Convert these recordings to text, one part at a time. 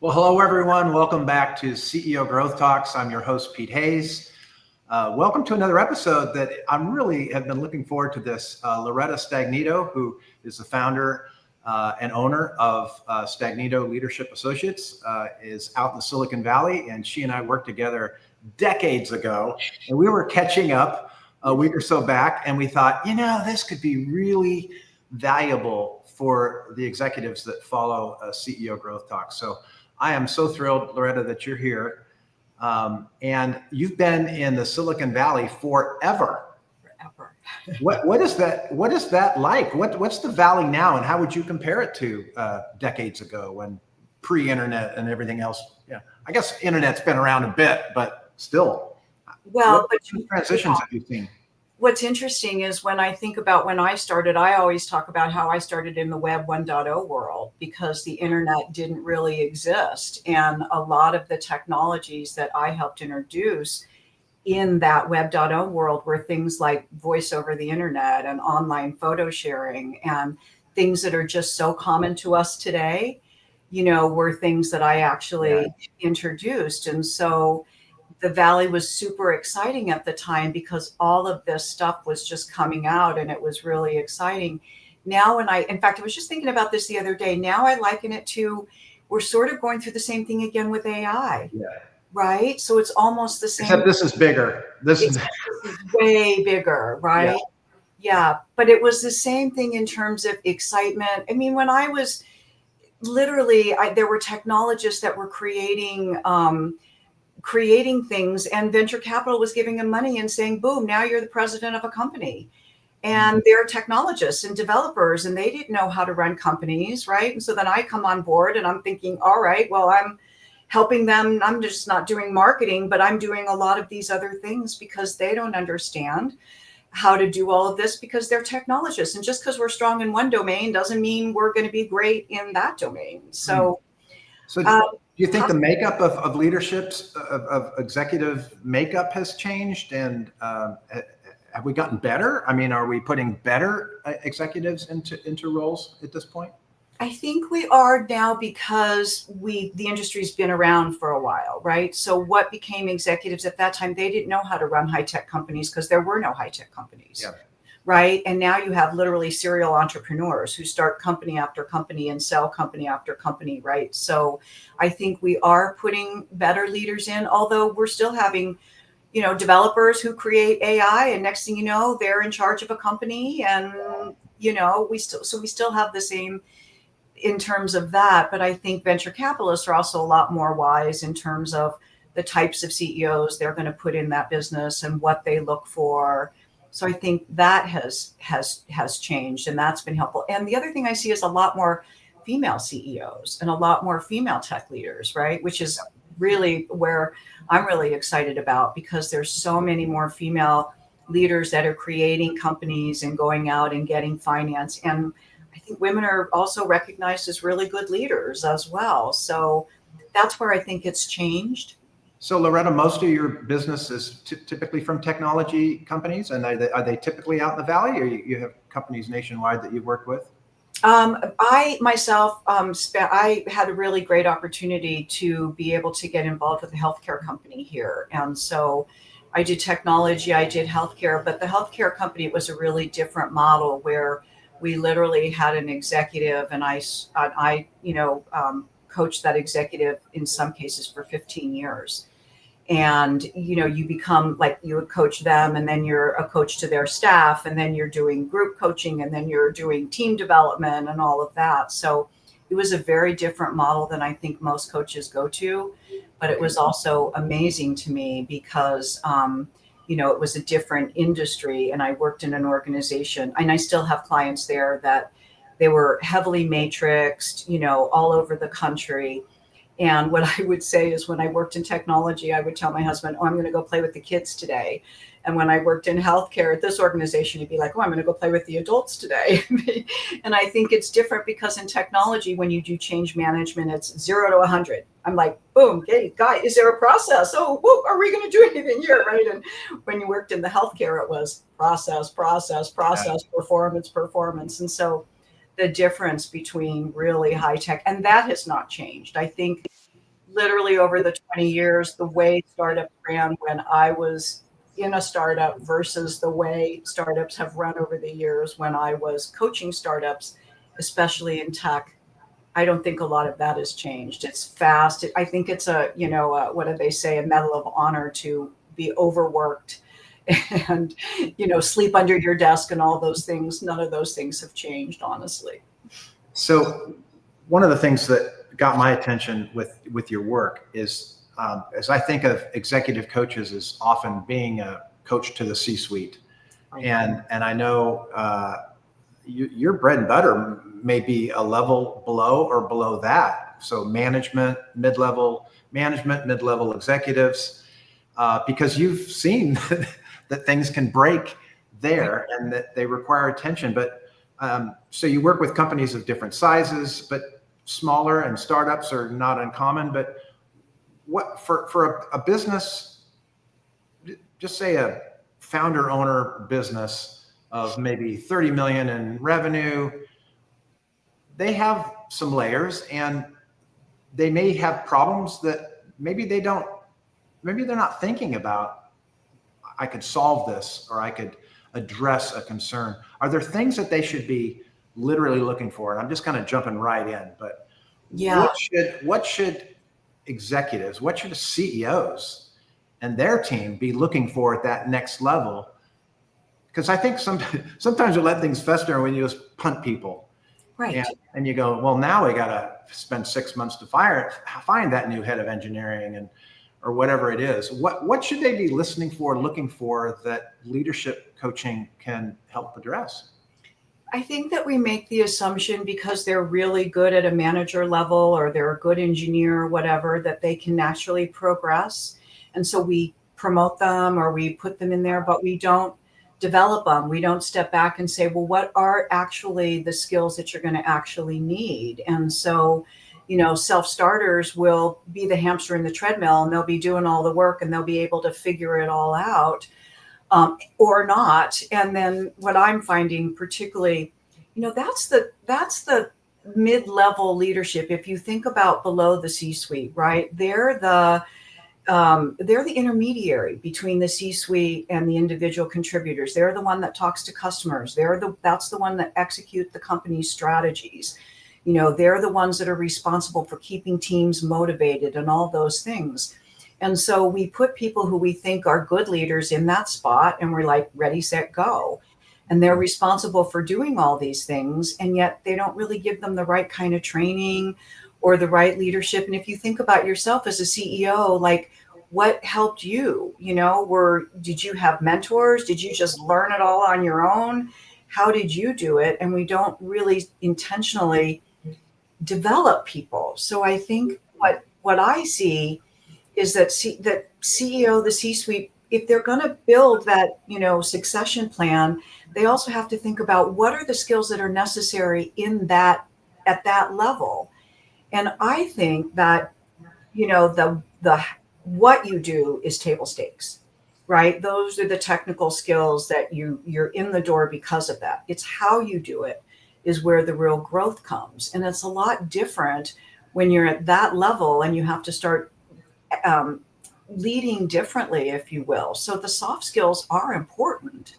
Well, hello, everyone. Welcome back to CEO Growth Talks. I'm your host, Pete Hayes. Welcome to another episode that I'm really have been looking forward to this. Loretta Stagnito, who is the founder and owner of Stagnito Leadership Associates, is out in the Silicon Valley, and she and I worked together decades ago, and we were catching up a week or so back, and we thought, this could be really valuable for the executives that follow CEO Growth Talks. So I am so thrilled, Loretta, that you're here. And you've been in the Silicon Valley forever. What is that? What is that like? What's the Valley now, and how would you compare it to decades ago, when pre-internet and everything else? Yeah, I guess internet's been around a bit, but still. Well, what transitions have you seen? What's interesting is when I think about when I started, I always talk about how I started in the Web 1.0 world, because the internet didn't really exist. And a lot of the technologies that I helped introduce in that Web 1.0 world were things like voice over the internet and online photo sharing, and things that are just so common to us today, were things that I actually introduced. And so the Valley was super exciting at the time because all of this stuff was just coming out, and it was really exciting. Now, in fact, I was just thinking about this the other day. Now I liken it to, we're sort of going through the same thing again with AI, right? So it's almost the same. Except this is bigger. This is way bigger, right? Yeah. But it was the same thing in terms of excitement. I mean, when I was literally, there were technologists that were creating things, and venture capital was giving them money and saying, boom, now you're the president of a company. And they're technologists and developers, and they didn't know how to run companies, right? And so then I come on board and I'm thinking, all right, well, I'm helping them. I'm just not doing marketing, but I'm doing a lot of these other things because they don't understand how to do all of this, because they're technologists. And just because we're strong in one domain doesn't mean we're going to be great in that domain. So do you think the makeup of leaderships, of executive makeup has changed? And have we gotten better? I mean, are we putting better executives into roles at this point? I think we are now, because the industry's been around for a while, right? So what became executives at that time, they didn't know how to run high-tech companies because there were no high-tech companies. Right. And now you have literally serial entrepreneurs who start company after company and sell company after company. Right. So I think we are putting better leaders in, although we're still having, developers who create AI, and next thing you know, they're in charge of a company. And, we still have the same in terms of that. But I think venture capitalists are also a lot more wise in terms of the types of CEOs they're going to put in that business and what they look for. So I think that has changed, and that's been helpful. And the other thing I see is a lot more female CEOs and a lot more female tech leaders, right? Which is really where I'm really excited about, because there's so many more female leaders that are creating companies and going out and getting finance. And I think women are also recognized as really good leaders as well. So that's where I think it's changed. So Loretta, most of your business is typically from technology companies, and are they typically out in the Valley, or you have companies nationwide that you've worked with? I myself, I had a really great opportunity to be able to get involved with a healthcare company here. And so I did technology, I did healthcare, but the healthcare company was a really different model, where we literally had an executive, and I coached that executive in some cases for 15 years. And, you become like, you would coach them, and then you're a coach to their staff, and then you're doing group coaching, and then you're doing team development and all of that. So it was a very different model than I think most coaches go to, but it was also amazing to me because, it was a different industry, and I worked in an organization, and I still have clients there that they were heavily matrixed, all over the country. And what I would say is, when I worked in technology, I would tell my husband, oh, I'm going to go play with the kids today. And when I worked in healthcare at this organization, he'd be like, oh, I'm going to go play with the adults today. And I think it's different, because in technology, when you do change management, it's 0 to 100. I'm like, boom, okay, guy, is there a process? Oh, whoa, are we going to do anything here? Right. And when you worked in the healthcare, it was process, performance. And so the difference between really high tech, and that has not changed. I think literally over the 20 years, the way startup ran when I was in a startup versus the way startups have run over the years when I was coaching startups, especially in tech. I don't think a lot of that has changed. It's fast. I think it's what do they say, a medal of honor to be overworked and, sleep under your desk and all those things. None of those things have changed, honestly. So one of the things that got my attention with your work is, as I think of executive coaches as often being a coach to the C-suite. And I know your bread and butter may be a level below or below that. So mid-level executives, because you've seen that things can break there and that they require attention. But so you work with companies of different sizes, but smaller and startups are not uncommon. But what for a business, just say a founder owner business of maybe 30 million in revenue, they have some layers and they may have problems that maybe they're not thinking about. I could solve this, or I could address a concern. Are there things that they should be literally looking for? And I'm just kind of jumping right in, but yeah, what should executives, what should CEOs and their team be looking for at that next level? Because I think sometimes you let things fester when you just punt people. right. And you go, well, now we got to spend 6 months to find that new head of engineering or whatever it is. What should they be looking for that leadership coaching can help address? I think that we make the assumption because they're really good at a manager level or they're a good engineer or whatever, that they can naturally progress. And so we promote them or we put them in there, but we don't develop them. We don't step back and say, well, what are actually the skills that you're going to actually need? And so, self-starters will be the hamster in the treadmill and they'll be doing all the work and they'll be able to figure it all out. Or not. And then what I'm finding particularly, that's the mid-level leadership. If you think about below the C-suite, right? They're the intermediary between the C-suite and the individual contributors. They're the one that talks to customers. That's the one that execute the company's strategies. They're the ones that are responsible for keeping teams motivated and all those things. And so we put people who we think are good leaders in that spot and we're like, ready, set, go. And they're responsible for doing all these things. And yet they don't really give them the right kind of training or the right leadership. And if you think about yourself as a CEO, like what helped you, did you have mentors? Did you just learn it all on your own? How did you do it? And we don't really intentionally develop people. So I think what I see is that that CEO, the C-suite, if they're going to build that, succession plan, they also have to think about what are the skills that are necessary at that level. And I think that, the what you do is table stakes, right? Those are the technical skills that you're in the door because of that. It's how you do it is where the real growth comes. And it's a lot different when you're at that level and you have to start leading differently, if you will. So the soft skills are important,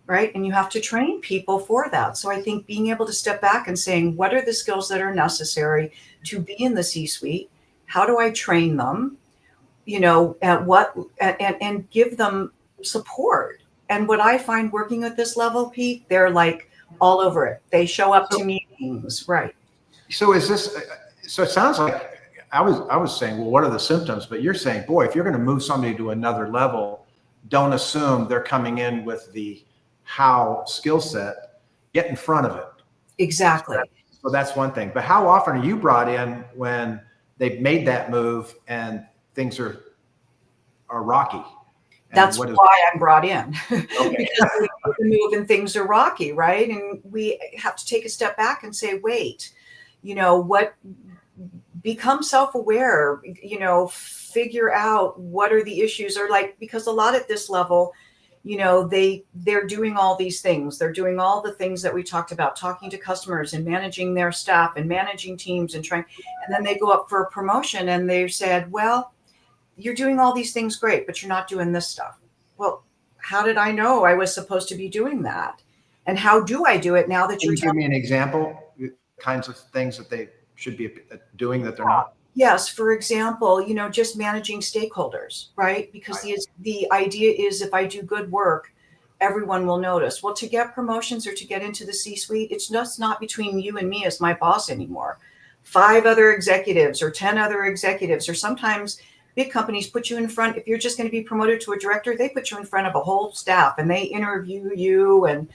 right? And you have to train people for that. So I think being able to step back and saying, what are the skills that are necessary to be in the C-suite? How do I train them? At what, and give them support. And what I find working at this level, Pete, they're like all over it. They show up to meetings, right? So so it sounds like, I was saying, well, what are the symptoms? But you're saying, boy, if you're going to move somebody to another level, don't assume they're coming in with the how skill set. Get in front of it. Exactly. So that's one thing. But how often are you brought in when they've made that move and things are rocky? That's why I'm brought in. Okay. Because we move and things are rocky, right? And we have to take a step back and say, wait, become self-aware, figure out what are the issues, or because a lot at this level, they're doing all these things. They're doing all the things that we talked about, talking to customers and managing their staff and managing teams and then they go up for a promotion and they said, well, you're doing all these things great, but you're not doing this stuff. Well, how did I know I was supposed to be doing that? And how do I do it now that you're Can you give me an example, kinds of things that they should be doing that they're not? Yes. For example, just managing stakeholders, right? Because the idea is if I do good work, everyone will notice. Well, to get promotions or to get into the C-suite, it's just not between you and me as my boss anymore. 5 other executives or 10 other executives, or sometimes big companies put you in front. If you're just going to be promoted to a director, they put you in front of a whole staff and they interview you. And,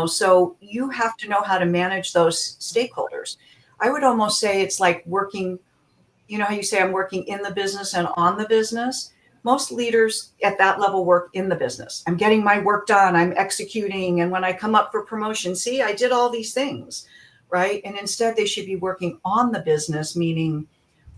so you have to know how to manage those stakeholders. I would almost say it's like working, how you say I'm working in the business and on the business. Most leaders at that level work in the business. I'm getting my work done. I'm executing. And when I come up for promotion, see, I did all these things, right? And instead they should be working on the business, meaning,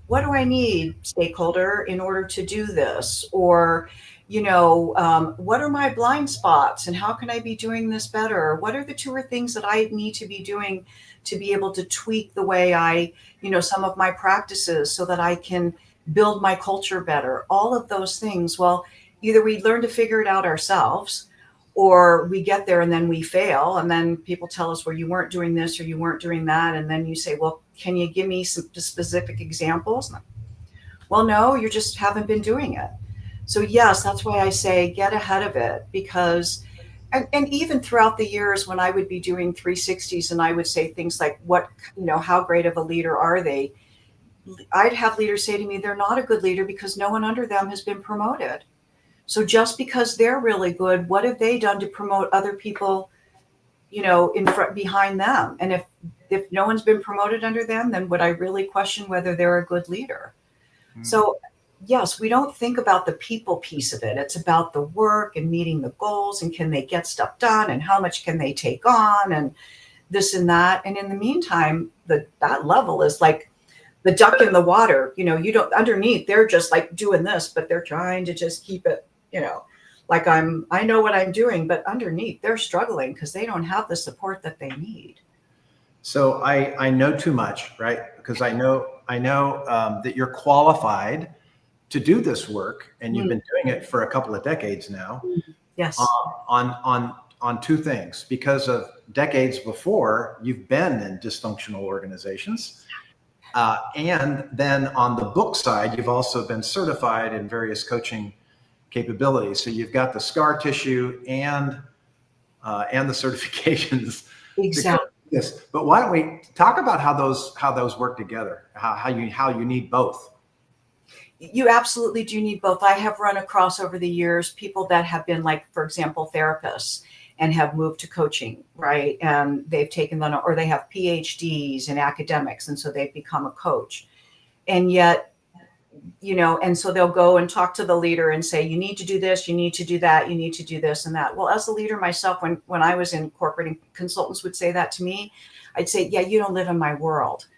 what do I need, stakeholder, in order to do this? Or, what are my blind spots and how can I be doing this better? What are the 2 or things that I need to be doing to be able to tweak the way I, some of my practices so that I can build my culture better? All of those things. Well, either we learn to figure it out ourselves or we get there and then we fail. And then people tell us, well, you weren't doing this or you weren't doing that. And then you say, well, can you give me some specific examples? Well, no, you just haven't been doing it. So yes, that's why I say get ahead of it, because, and even throughout the years when I would be doing 360s and I would say things like, how great of a leader are they? I'd have leaders say to me, they're not a good leader because no one under them has been promoted. So just because they're really good, what have they done to promote other people, in front, behind them? And if no one's been promoted under them, then would I really question whether they're a good leader? Mm-hmm. So yes, we don't think about the people piece of it. It's about the work and meeting the goals and can they get stuff done and how much can they take on and this and that. And in the meantime, that level is like the duck in the water. You don't, underneath, they're just like doing this, but they're trying to just keep it, like I know what I'm doing, but underneath they're struggling because they don't have the support that they need. So I know too much, right? Because I know that you're qualified to do this work, and you've been doing it for a couple of decades now. Yes. On 2 things, because of decades before you've been in dysfunctional organizations, and then on the book side, you've also been certified in various coaching capabilities. So you've got the scar tissue and the certifications. Exactly. Yes, but why don't we talk about how those work together? How you need both. You absolutely do need both. I have run across over the years people that have been, like, for example, therapists and have moved to coaching, right? And they've taken them, or they have PhDs in academics, and so they've become a coach. And yet, and so they'll go and talk to the leader and say, you need to do this, you need to do that, you need to do this and that. Well, as a leader myself, when I was in corporate and consultants would say that to me, I'd say, yeah, you don't live in my world.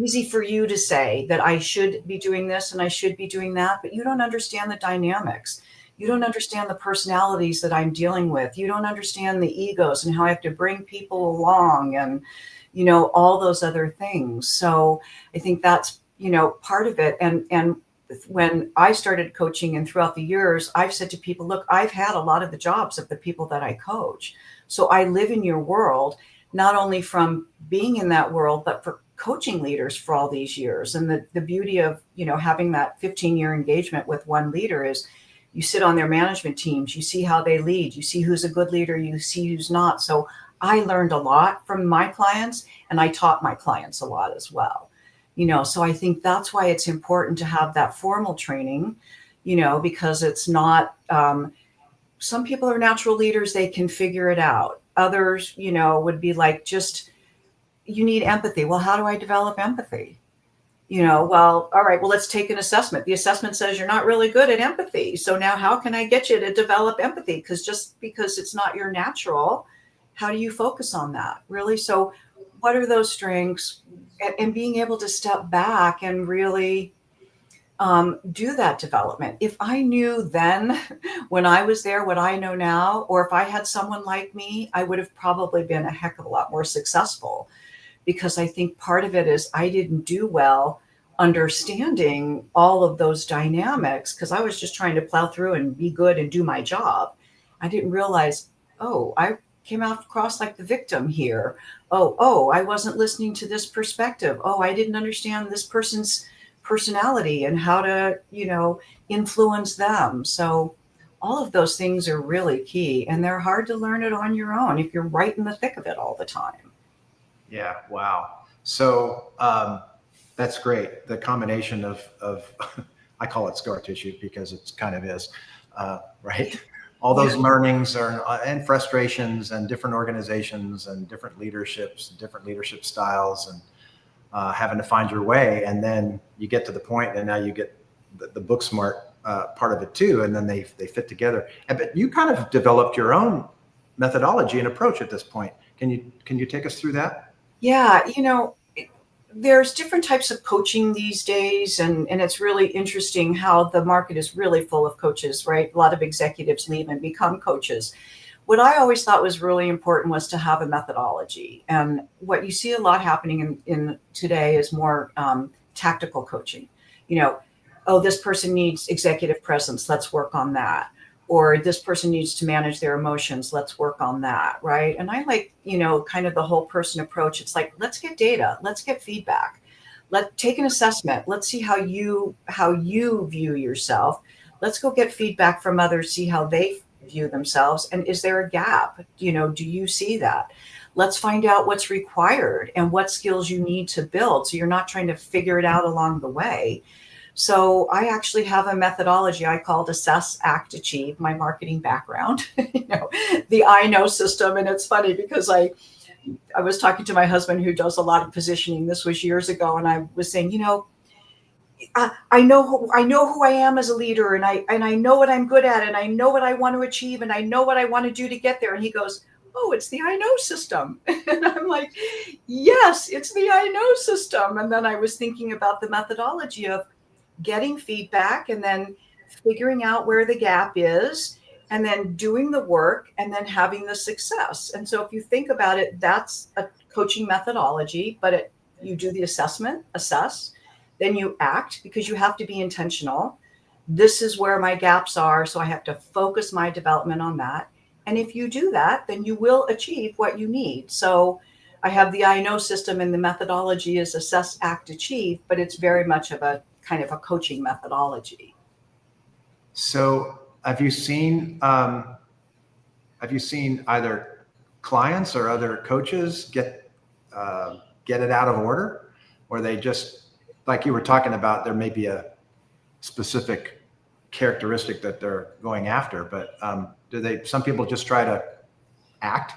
Easy for you to say that I should be doing this and I should be doing that, but you don't understand the dynamics. You don't understand the personalities that I'm dealing with. You don't understand the egos and how I have to bring people along and, all those other things. So I think that's, part of it. And when I started coaching and throughout the years, I've said to people, look, I've had a lot of the jobs of the people that I coach. So I live in your world, not only from being in that world, but for coaching leaders for all these years. And the beauty of, having that 15-year engagement with one leader is you sit on their management teams, you see how they lead, you see who's a good leader, you see who's not. So I learned a lot from my clients and I taught my clients a lot as well. So I think that's why it's important to have that formal training, because it's not, some people are natural leaders, they can figure it out. Others, would be like, you need empathy. Well, how do I develop empathy? Well, all right, well, let's take an assessment. The assessment says you're not really good at empathy. So now how can I get you to develop empathy? Because just because it's not your natural, how do you focus on that? Really? So what are those strengths? And being able to step back and really, do that development. If I knew then when I was there what I know now, or if I had someone like me, I would have probably been a heck of a lot more successful, because I think part of it is I didn't do well understanding all of those dynamics, because I was just trying to plow through and be good and do my job. I didn't realize, oh, I came across like the victim here. Oh, I wasn't listening to this perspective. Oh, I didn't understand this person's personality and how to, influence them. So all of those things are really key, and they're hard to learn it on your own if you're right in the thick of it all the time. Yeah. Wow. So that's great. The combination of I call it scar tissue because it's kind of is, right? All those learnings and frustrations and different organizations and different leaderships, different leadership styles, and having to find your way. And then you get to the point, and now you get the book smart part of it too. And then they fit together. But you kind of developed your own methodology and approach at this point. Can you take us through that? Yeah, there's different types of coaching these days, and it's really interesting how the market is really full of coaches, right? A lot of executives leave and become coaches. What I always thought was really important was to have a methodology. And what you see a lot happening in today is more tactical coaching. Oh, this person needs executive presence, let's work on that. Or this person needs to manage their emotions, let's work on that, right? And I like, kind of the whole person approach. It's like, let's get data, let's get feedback, let's take an assessment, let's see how you view yourself. Let's go get feedback from others, see how they view themselves, and is there a gap? Do you see that? Let's find out what's required and what skills you need to build, so you're not trying to figure it out along the way. So I actually have a methodology I called Assess, Act, Achieve, my marketing background, the I know system. And it's funny because I was talking to my husband who does a lot of positioning. This was years ago. And I was saying, I know who I am as a leader, and I know what I'm good at, and I know what I want to achieve, and I know what I want to do to get there. And he goes, oh, it's the I know system. And I'm like, yes, it's the I know system. And then I was thinking about the methodology of getting feedback and then figuring out where the gap is, and then doing the work, and then having the success. And so if you think about it, that's a coaching methodology, but you do the assess, then you act, because you have to be intentional. This is where my gaps are, so I have to focus my development on that. And if you do that, then you will achieve what you need. So I have the I know system, and the methodology is assess, act, achieve, but it's very much of a kind of a coaching methodology. So have you seen either clients or other coaches get it out of order, or they just, like you were talking about, there may be a specific characteristic that they're going after, but some people just try to act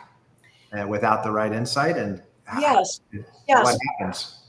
without the right insight? And Yes. what happens?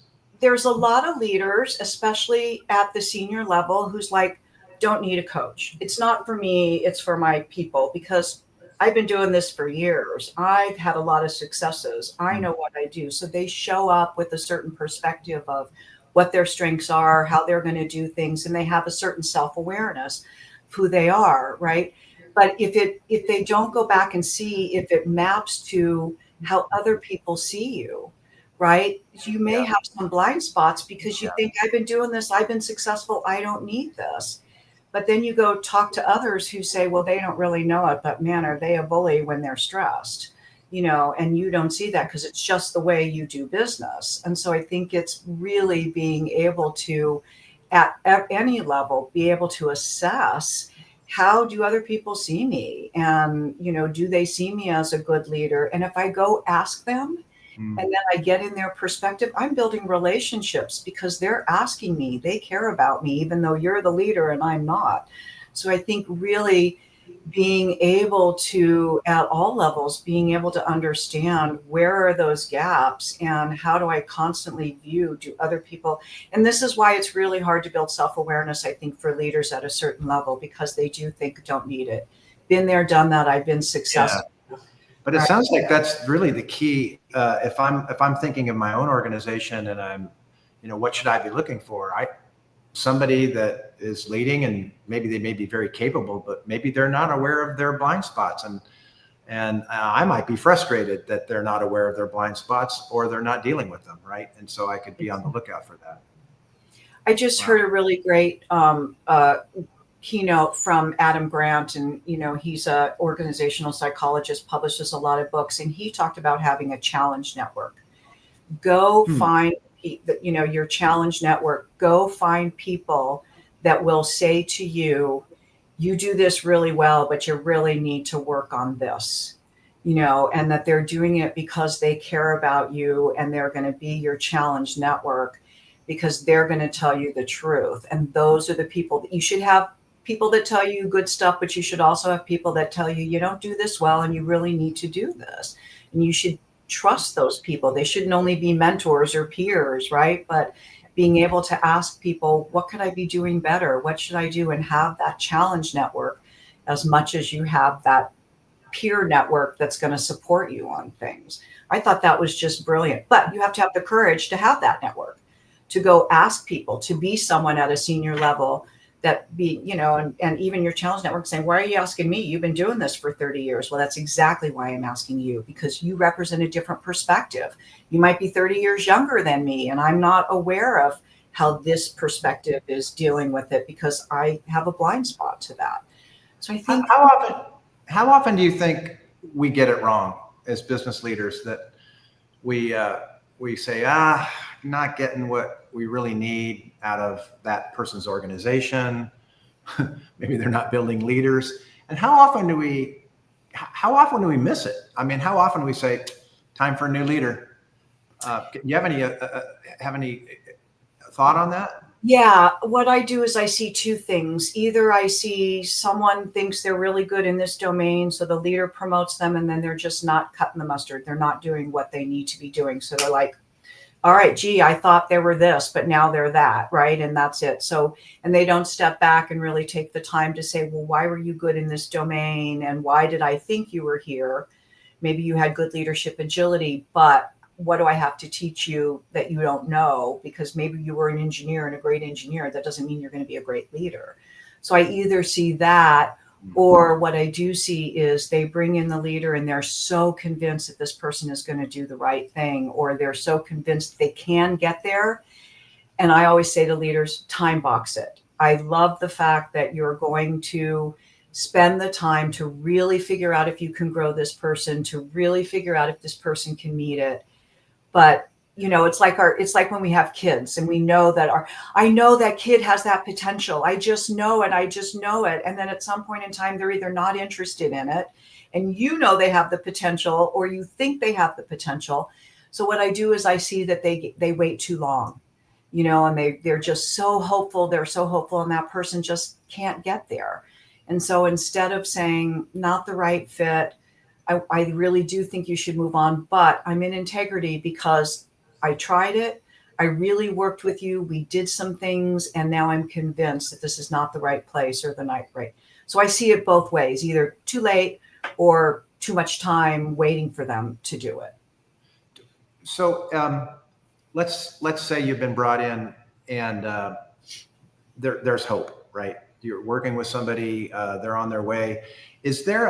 There's a lot of leaders, especially at the senior level, who's like, don't need a coach. It's not for me, it's for my people, because I've been doing this for years. I've had a lot of successes. I know what I do. So they show up with a certain perspective of what their strengths are, how they're going to do things, and they have a certain self-awareness of who they are, right? But if they don't go back and see if it maps to how other people see you, right? You may have some blind spots because you think, I've been doing this, I've been successful, I don't need this. But then you go talk to others who say, well, they don't really know it, but man, are they a bully when they're stressed, and you don't see that because it's just the way you do business. And so I think it's really being able to, at any level, be able to assess, how do other people see me? And, do they see me as a good leader? And if I go ask them, and then I get in their perspective, I'm building relationships because they're asking me, they care about me, even though you're the leader and I'm not. So I think really being able to, at all levels, being able to understand where are those gaps and how do I constantly do other people. And this is why it's really hard to build self-awareness, I think, for leaders at a certain level, because they do think, don't need it. Been there, done that. I've been successful. Yeah. But it sounds like that's really the key. If I'm thinking of my own organization and I'm, what should I be looking for? somebody that is leading, and maybe they may be very capable, but maybe they're not aware of their blind spots. And I might be frustrated that they're not aware of their blind spots, or they're not dealing with them, right? And so I could be on the lookout for that. I just heard a really great keynote from Adam Grant, and he's a organizational psychologist, publishes a lot of books, and he talked about having a challenge network. Go find your challenge network. Go find people that will say to you, you do this really well, but you really need to work on this, and that they're doing it because they care about you, and they're going to be your challenge network because they're going to tell you the truth. And those are the people that you should have. People that tell you good stuff, but you should also have people that tell you, you don't do this well and you really need to do this. And you should trust those people. They shouldn't only be mentors or peers, right? But being able to ask people, what could I be doing better? What should I do? And have that challenge network as much as you have that peer network that's going to support you on things. I thought that was just brilliant. But you have to have the courage to have that network, to go ask people, to be someone at a senior level that and even your challenge network saying, why are you asking me? You've been doing this for 30 years. Well, that's exactly why I'm asking you, because you represent a different perspective. You might be 30 years younger than me, and I'm not aware of how this perspective is dealing with it because I have a blind spot to that. So I think how often do you think we get it wrong as business leaders, that we say, not getting what we really need out of that person's organization. Maybe they're not building leaders. And how often do we miss it? I mean, how often do we say, time for a new leader? Do you have any thought on that? Yeah, what I do is I see two things. Either I see someone thinks they're really good in this domain, so the leader promotes them, and then they're just not cutting the mustard. They're not doing what they need to be doing. So they're like, all right, gee, I thought they were this, but now they're that, right? And that's it. So, and they don't step back and really take the time to say, well, why were you good in this domain? And why did I think you were here? Maybe you had good leadership agility, but what do I have to teach you that you don't know? Because maybe you were an engineer and a great engineer. That doesn't mean you're going to be a great leader. So I either see that, or what I do see is they bring in the leader and they're so convinced that this person is going to do the right thing, or they're so convinced they can get there. And I always say to leaders, time box it. I love the fact that you're going to spend the time to really figure out if you can grow this person, to really figure out if this person can meet it. But it's like when we have kids and we know that I know that kid has that potential. I just know it. And then at some point in time, they're either not interested in it, and they have the potential, or you think they have the potential. So what I do is I see that they wait too long, and they're just so hopeful. They're so hopeful, and that person just can't get there. And so instead of saying not the right fit, I really do think you should move on, but I'm in integrity because I tried it. I really worked with you. We did some things, and now I'm convinced that this is not the right place or the right. So I see it both ways, either too late or too much time waiting for them to do it. So let's say you've been brought in and there's hope, right? You're working with somebody, they're on their way. Is there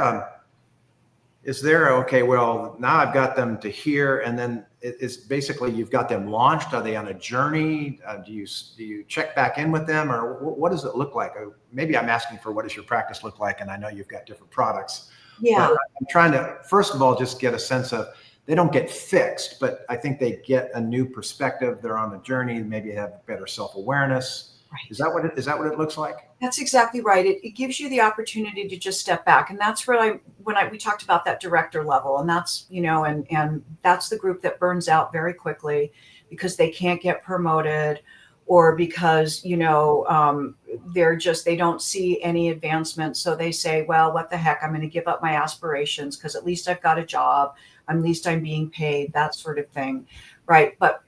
okay, well, now I've got them to here, and then it's basically you've got them launched? Are they on a journey? Do you check back in with them, or what does it look like? Maybe I'm asking for what does your practice look like, and I know you've got different products. Yeah. But I'm trying to, first of all, just get a sense of, they don't get fixed, but I think they get a new perspective. They're on a journey, maybe have better self-awareness. Right. Is that what it looks like? That's exactly right. It gives you the opportunity to just step back. And that's where we talked about that director level, and that's, and that's the group that burns out very quickly because they can't get promoted, or because, they don't see any advancement. So they say, well, what the heck, I'm going to give up my aspirations because at least I've got a job. At least I'm being paid, that sort of thing. Right. But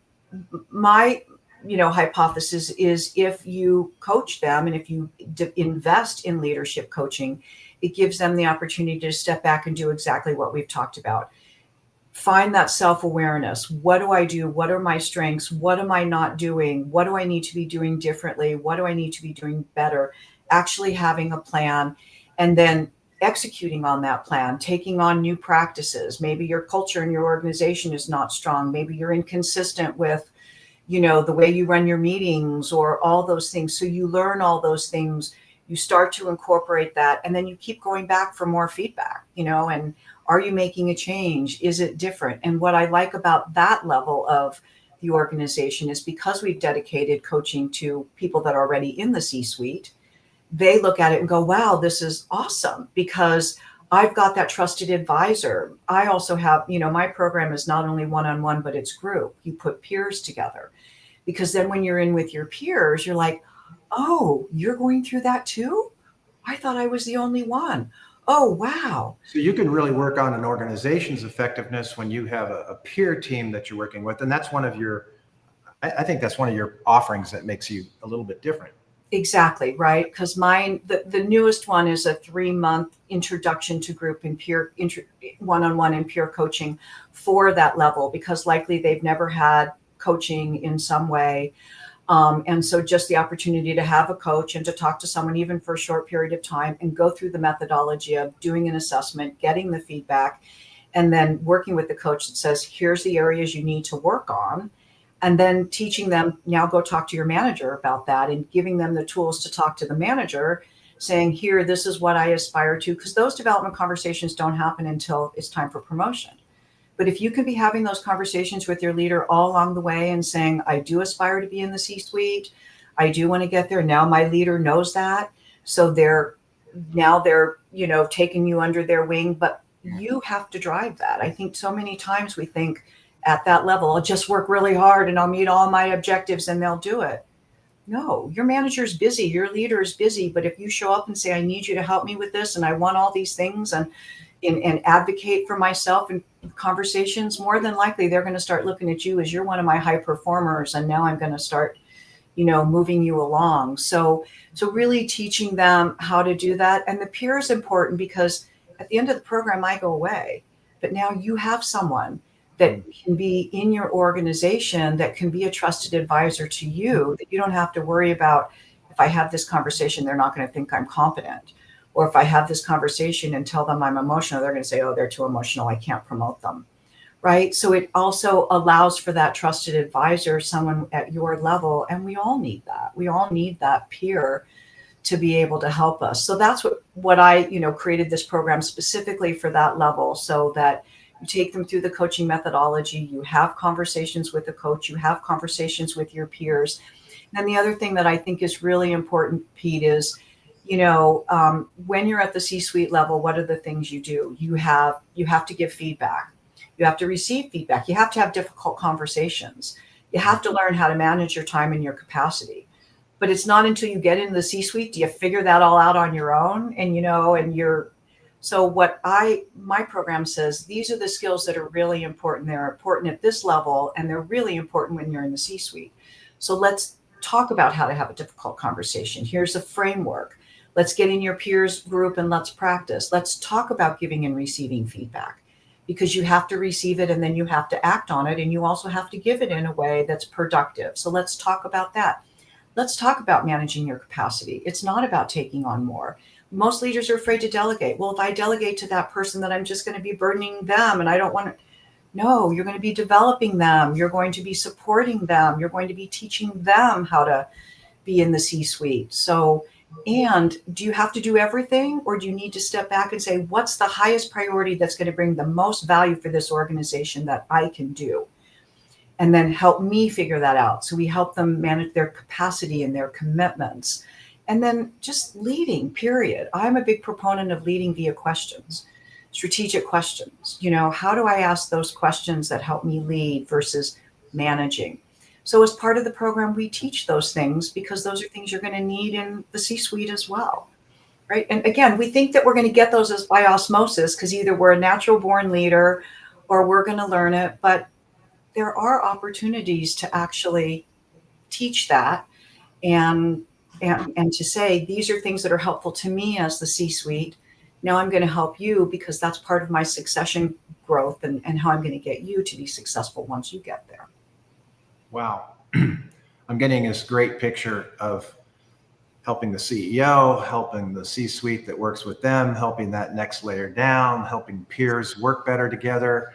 my hypothesis is if you coach them and if you invest in leadership coaching, it gives them the opportunity to step back and do exactly what we've talked about. find that self-awareness. What do I do? What are my strengths? What am I not doing? What do I need to be doing differently? What do I need to be doing better? Actually having a plan, and then executing on that plan, taking on new practices. Maybe your culture in your organization is not strong. Maybe you're inconsistent with, the way you run your meetings or all those things. So you learn all those things, you start to incorporate that, and then you keep going back for more feedback, and are you making a change? Is it different? And what I like about that level of the organization is because we've dedicated coaching to people that are already in the C-suite, they look at it and go, wow, this is awesome because I've got that trusted advisor. I also have, my program is not only one-on-one, but it's group. You put peers together, because then when you're in with your peers, you're like, oh, you're going through that too? I thought I was the only one. Oh, wow. So you can really work on an organization's effectiveness when you have a peer team that you're working with. And that's one of your, I think that's one of your offerings that makes you a little bit different. Exactly, right? Because mine, the newest one is a 3-month introduction to group and peer one-on-one and peer coaching for that level, because likely they've never had coaching in some way. And so just the opportunity to have a coach and to talk to someone even for a short period of time and go through the methodology of doing an assessment, getting the feedback, and then working with the coach that says, here's the areas you need to work on. And then teaching them, now go talk to your manager about that, and giving them the tools to talk to the manager, saying, here, this is what I aspire to, because those development conversations don't happen until it's time for promotion. But if you can be having those conversations with your leader all along the way and saying, I do aspire to be in the C-suite, I do want to get there. Now my leader knows that. So they're taking you under their wing, but you have to drive that. I think so many times we think at that level, I'll just work really hard and I'll meet all my objectives and they'll do it. No, your manager's busy, your leader is busy. But if you show up and say, I need you to help me with this, and I want all these things, and advocate for myself in conversations, more than likely they're going to start looking at you as you're one of my high performers. And now I'm going to start, moving you along. So really teaching them how to do that. And the peer is important because at the end of the program, I go away, but now you have someone that can be in your organization that can be a trusted advisor to you, that you don't have to worry about, if I have this conversation, they're not going to think I'm competent. Or if I have this conversation and tell them I'm emotional, they're going to say, oh, they're too emotional, I can't promote them. Right? So it also allows for that trusted advisor, someone at your level. And we all need that. We all need that peer to be able to help us. So that's what I, created this program specifically for that level, so that you take them through the coaching methodology, you have conversations with the coach, you have conversations with your peers. And the other thing that I think is really important, Pete, is, when you're at the C-suite level, what are the things you do? You have to give feedback. You have to receive feedback. You have to have difficult conversations. You have to learn how to manage your time and your capacity. But it's not until you get into the C-suite do you figure that all out on your own. And so my program says, these are the skills that are really important. They're important at this level, and they're really important when you're in the C-suite. So let's talk about how to have a difficult conversation. Here's a framework. Let's get in your peers group and let's practice. Let's talk about giving and receiving feedback, because you have to receive it and then you have to act on it. And you also have to give it in a way that's productive. So let's talk about that. Let's talk about managing your capacity. It's not about taking on more. Most leaders are afraid to delegate. Well, if I delegate to that person, then I'm just going to be burdening them, and I don't want to. No, you're going to be developing them. You're going to be supporting them. You're going to be teaching them how to be in the C-suite. So, and do you have to do everything, or do you need to step back and say, what's the highest priority that's going to bring the most value for this organization that I can do? And then help me figure that out. So we help them manage their capacity and their commitments. And then just leading, period. I'm a big proponent of leading via questions, strategic questions. How do I ask those questions that help me lead versus managing? So as part of the program, we teach those things, because those are things you're going to need in the C-suite as well. Right. And again, we think that we're going to get those as by osmosis, because either we're a natural born leader or we're going to learn it. But there are opportunities to actually teach that and to say, these are things that are helpful to me as the C-suite. Now I'm going to help you, because that's part of my succession growth and how I'm going to get you to be successful once you get there. Wow. I'm getting this great picture of helping the CEO, helping the C-suite that works with them, helping that next layer down, helping peers work better together.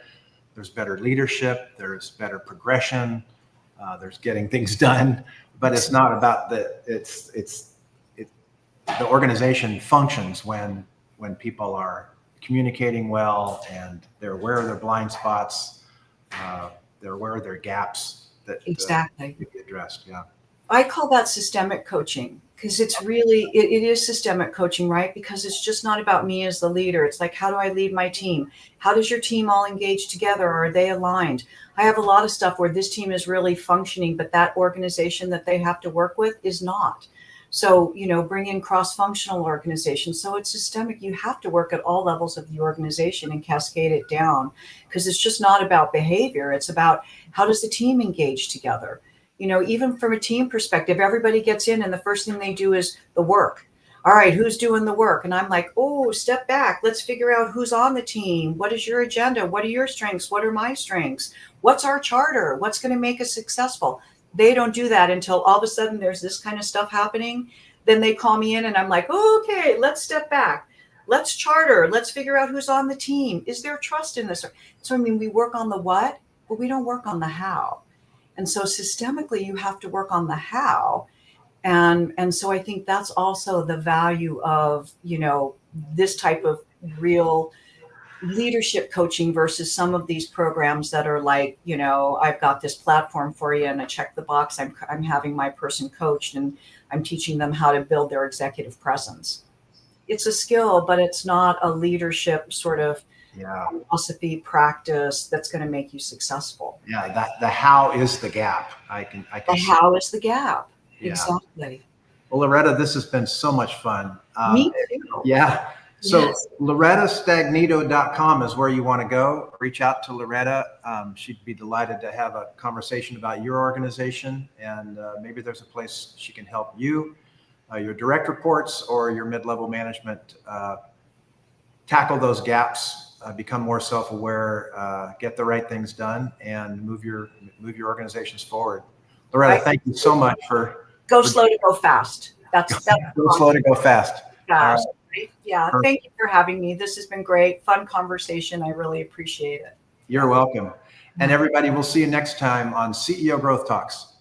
There's better leadership, there's better progression, there's getting things done, but it's not about the organization functions when people are communicating well and they're aware of their blind spots, they're aware of their gaps that Exactly. need to be addressed. Yeah. I call that systemic coaching because it's really, it is systemic coaching, right? Because it's just not about me as the leader. It's like, how do I lead my team? How does your team all engage together? Are they aligned? I have a lot of stuff where this team is really functioning, but that organization that they have to work with is not. So, bring in cross-functional organizations. So it's systemic. You have to work at all levels of the organization and cascade it down because it's just not about behavior. It's about how does the team engage together? Even from a team perspective, everybody gets in and the first thing they do is the work. All right, who's doing the work? And I'm like, oh, step back. Let's figure out who's on the team. What is your agenda? What are your strengths? What are my strengths? What's our charter? What's going to make us successful? They don't do that until all of a sudden there's this kind of stuff happening. Then they call me in and I'm like, oh, okay, let's step back. Let's charter. Let's figure out who's on the team. Is there trust in this? So, we work on the what, but we don't work on the how. And so systemically, you have to work on the how. And so I think that's also the value of, this type of real leadership coaching versus some of these programs that are like, I've got this platform for you and I check the box. I'm having my person coached and I'm teaching them how to build their executive presence. It's a skill, but it's not a leadership sort of philosophy practice that's going to make you successful. Yeah, the how is the gap. I can the how is the gap. Yeah. Exactly. Well, Loretta, this has been so much fun. Me too. Yeah. So Yes. LorettaStagnito.com is where you want to go. Reach out to Loretta. She'd be delighted to have a conversation about your organization, and maybe there's a place she can help you, your direct reports, or your mid-level management tackle those gaps. Become more self-aware, get the right things done, and move your organizations forward. Loretta, thank you so much for slow to go fast. That's go slow to go fast. Right. Yeah. Perfect. Thank you for having me. This has been great, fun conversation. I really appreciate it. You're welcome. And everybody, we'll see you next time on CEO Growth Talks.